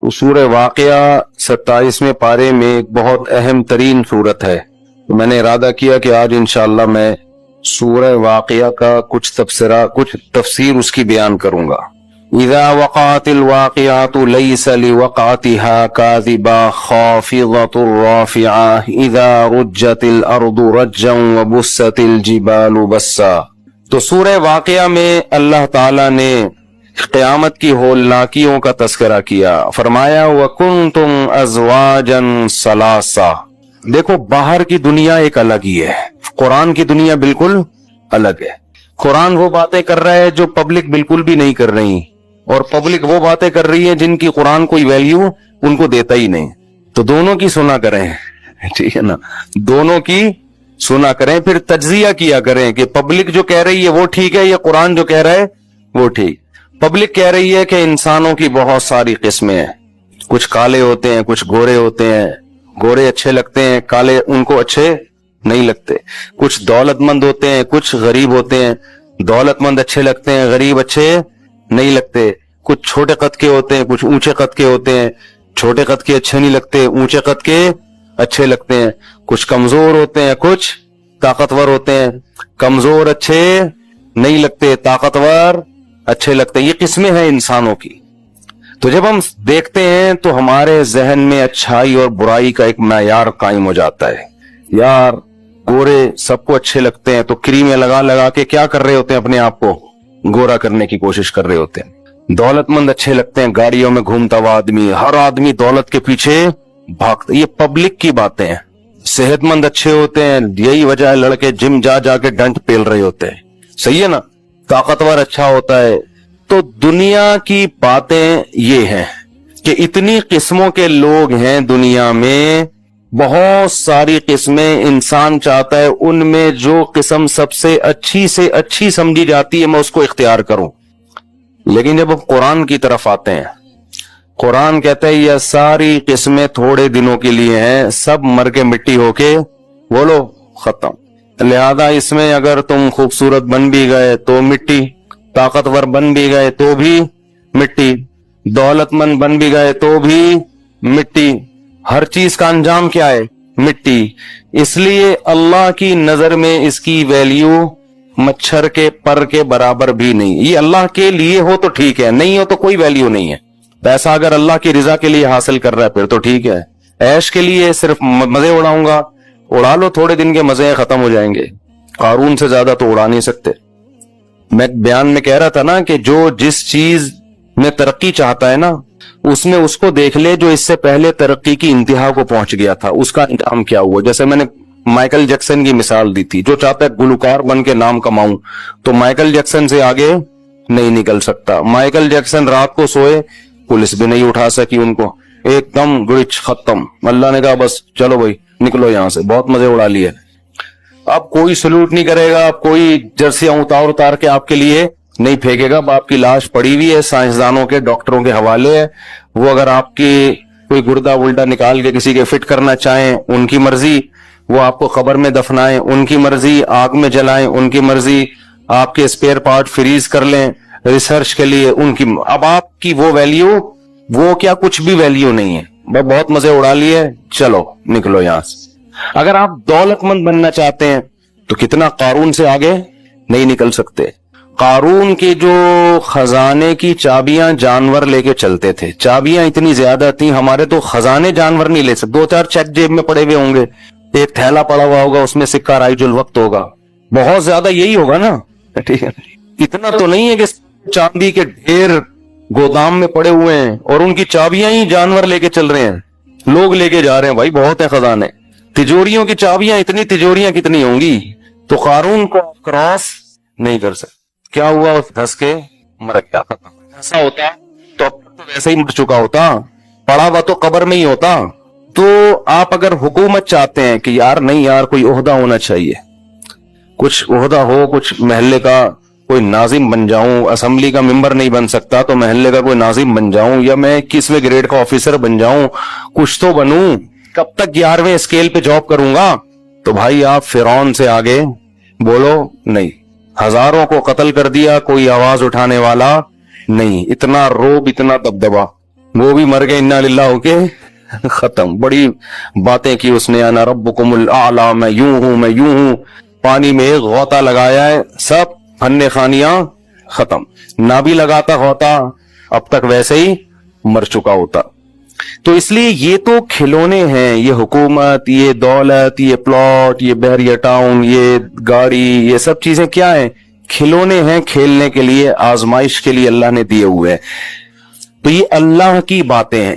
تو سورہ واقعہ 27ویں پارے میں ایک بہت اہم ترین صورت ہے. تو میں نے ارادہ کیا کہ آج انشاءاللہ میں سورہ واقعہ کا کچھ تبصرہ، کچھ تفسیر اس کی بیان کروں گا. اذا وقعت الواقعات ليس لوقعتها كاذبة خافضة رافعة اذا رجت الارض رجا وبست الجبال بسا. تو سورہ واقعہ میں اللہ تعالی نے قیامت کی ہولناکیوں کا تذکرہ کیا. فرمایا وَكُنْتُمْ أَزْوَاجًا ثَلَاثَةً. دیکھو باہر کی دنیا ایک الگ ہی ہے، قرآن کی دنیا بالکل الگ ہے. قرآن وہ باتیں کر رہا ہے جو پبلک بالکل بھی نہیں کر رہی، اور پبلک وہ باتیں کر رہی ہے جن کی قرآن کوئی ویلیو ان کو دیتا ہی نہیں. تو دونوں کی سنا کریں، ٹھیک ہے نا، دونوں کی سنا کریں، پھر تجزیہ کیا کریں کہ پبلک جو کہہ رہی ہے وہ ٹھیک ہے یا قرآن جو کہہ رہا ہے وہ ٹھیک. پبلک کہہ رہی ہے کہ انسانوں کی بہت ساری قسمیں ہیں، کچھ کالے ہوتے ہیں، کچھ گورے ہوتے ہیں، گورے اچھے لگتے ہیں، کالے ان کو اچھے نہیں لگتے. کچھ دولت مند ہوتے ہیں، کچھ غریب ہوتے ہیں، دولت مند اچھے لگتے ہیں، غریب اچھے نہیں لگتے. کچھ چھوٹے قد کے ہوتے ہیں، کچھ اونچے قد کے ہوتے ہیں، چھوٹے قد کے اچھے نہیں لگتے، اونچے قد کے اچھے لگتے ہیں. کچھ کمزور ہوتے ہیں، کچھ طاقتور ہوتے ہیں، کمزور اچھے نہیں لگتے، طاقتور اچھے لگتے ہیں. یہ قسمیں ہیں انسانوں کی. تو جب ہم دیکھتے ہیں تو ہمارے ذہن میں اچھائی اور برائی کا ایک معیار قائم ہو جاتا ہے. یار گورے سب کو اچھے لگتے ہیں، تو کریمیں لگا لگا کے کیا کر رہے ہوتے ہیں، اپنے آپ کو گورا کرنے کی کوشش کر رہے ہوتے ہیں. دولت مند اچھے لگتے ہیں، گاڑیوں میں گھومتا ہوا آدمی، ہر آدمی دولت کے پیچھے بھاگتا. یہ پبلک کی باتیں ہیں. صحت مند اچھے ہوتے ہیں، یہی وجہ ہے لڑکے جم جا جا کے ڈنڈ پیل رہے ہوتے ہیں. صحیح ہے نا. طاقتور اچھا ہوتا ہے. تو دنیا کی باتیں یہ ہیں کہ اتنی قسموں کے لوگ ہیں دنیا میں، بہت ساری قسمیں. انسان چاہتا ہے ان میں جو قسم سب سے اچھی سمجھی جاتی ہے میں اس کو اختیار کروں. لیکن جب اب قرآن کی طرف آتے ہیں، قرآن کہتا ہے یہ ساری قسمیں تھوڑے دنوں کے لیے ہیں، سب مر کے مٹی ہو کے بولو ختم. لہذا اس میں اگر تم خوبصورت بن بھی گئے تو مٹی، طاقتور بن بھی گئے تو بھی مٹی، دولت مند بن بھی گئے تو بھی مٹی. ہر چیز کا انجام کیا ہے؟ مٹی. اس لیے اللہ کی نظر میں اس کی ویلیو مچھر کے پر کے برابر بھی نہیں. یہ اللہ کے لیے ہو تو ٹھیک ہے، نہیں ہو تو کوئی ویلیو نہیں ہے. پیسہ اگر اللہ کی رضا کے لیے حاصل کر رہا ہے پھر تو ٹھیک ہے. عیش کے لیے صرف مزے اڑاؤں گا، اڑا لو، تھوڑے دن کے مزے ختم ہو جائیں گے. قارون سے زیادہ تو اڑا نہیں سکتے. میں بیان میں کہہ رہا تھا نا کہ جو جس چیز میں ترقی چاہتا ہے نا، اس میں اس کو دیکھ لے جو اس سے پہلے ترقی کی انتہا کو پہنچ گیا تھا، اس کا انجام کیا ہوا. جیسے میں نے مائیکل جیکسن کی مثال دی تھی. جو چاہتا ہے گلوکار بن کے نام کماؤں تو مائیکل جیکسن سے آگے نہیں نکل سکتا. مائیکل جیکسن رات کو سوئے، پولیس بھی نہیں اٹھا سکی ان کو، ایک دم گڑچ ختم. اللہ نے کہا بس چلو بھائی نکلو یہاں سے، بہت مزے اڑا لیے. اب کوئی سلوٹ نہیں کرے گا، اب کوئی جرسیاں اتار کے آپ کے لیے نہیں پھینکے گا. آپ کی لاش پڑی ہوئی ہے، سائنسدانوں کے ڈاکٹروں کے حوالے ہے. وہ اگر آپ کی کوئی گردہ ولڈا نکال کے کسی کے فٹ کرنا چاہیں ان کی مرضی، وہ آپ کو قبر میں دفنائیں ان کی مرضی، آگ میں جلائیں ان کی مرضی، آپ کے اسپیئر پارٹ فریز کر لیں ریسرچ کے لیے ان کی. اب آپ کی وہ ویلیو، وہ کیا کچھ بھی ویلیو نہیں ہے. بہت مزے اڑا لیے، چلو نکلو یہاں سے. اگر آپ دولت مند بننا چاہتے ہیں تو کتنا قارون سے آگے نہیں نکل سکتے. قارون کے جو خزانے کی چابیاں جانور لے کے چلتے تھے، چابیاں اتنی زیادہ تھیں، ہمارے تو خزانے جانور نہیں لے سکتے. 2-4 چیک جیب میں پڑے ہوئے ہوں گے، ایک تھیلا پڑا ہوا ہوگا اس میں سکہ رائج الوقت ہوگا، بہت زیادہ یہی ہوگا نا. ٹھیک ہے، اتنا تو نہیں ہے کہ چاندی کے ڈھیر گودام میں پڑے ہوئے ہیں اور ان کی چابیاں ہی جانور لے کے چل رہے ہیں، لوگ لے کے جا رہے ہیں. بھائی بہت ہیں خزانے، تجوریوں کی چابیاں، اتنی تجوریاں کتنی ہوں گی. تو قارون کو کراس نہیں کر سکتے. کیا ہوا؟ دھس کے مر گیا، ایسا ہوتا تو اب تو ویسے ہی مر چکا ہوتا، پڑا ہوا تو قبر میں ہی ہوتا. تو آپ اگر حکومت چاہتے ہیں کہ یار نہیں یار کوئی عہدہ ہونا چاہیے، کچھ عہدہ ہو، کچھ محلے کا کوئی ناظم بن جاؤں، اسمبلی کا ممبر نہیں بن سکتا تو محلے کا کوئی ناظم بن جاؤں، یا میں 21ویں گریڈ کا آفیسر بن جاؤں، کچھ تو بنوں، کب تک 11ویں اسکیل پہ جاب کروں گا. تو بھائی آپ فرعون سے آگے بولو نہیں. ہزاروں کو قتل کر دیا، کوئی آواز اٹھانے والا نہیں. اتنا روب، اتنا دبدبا. وہ بھی مر گئے انا للہ ہو کے ختم. بڑی باتیں کی اس نے, انا ربکم الاعلی, میں یوں ہوں میں یوں ہوں. پانی میں ایک غوطہ لگایا ہے, سب فن خانیاں ختم. نہ بھی لگاتا ہوتا اب تک ویسے ہی مر چکا ہوتا. تو اس لیے یہ تو کھلونے ہیں, یہ حکومت, یہ دولت, یہ پلاٹ, یہ بحریہ ٹاؤن, یہ گاڑی, یہ سب چیزیں کیا ہیں؟ کھلونے ہیں, کھیلنے کے لیے, آزمائش کے لیے اللہ نے دیے ہوئے ہیں. تو یہ اللہ کی باتیں ہیں.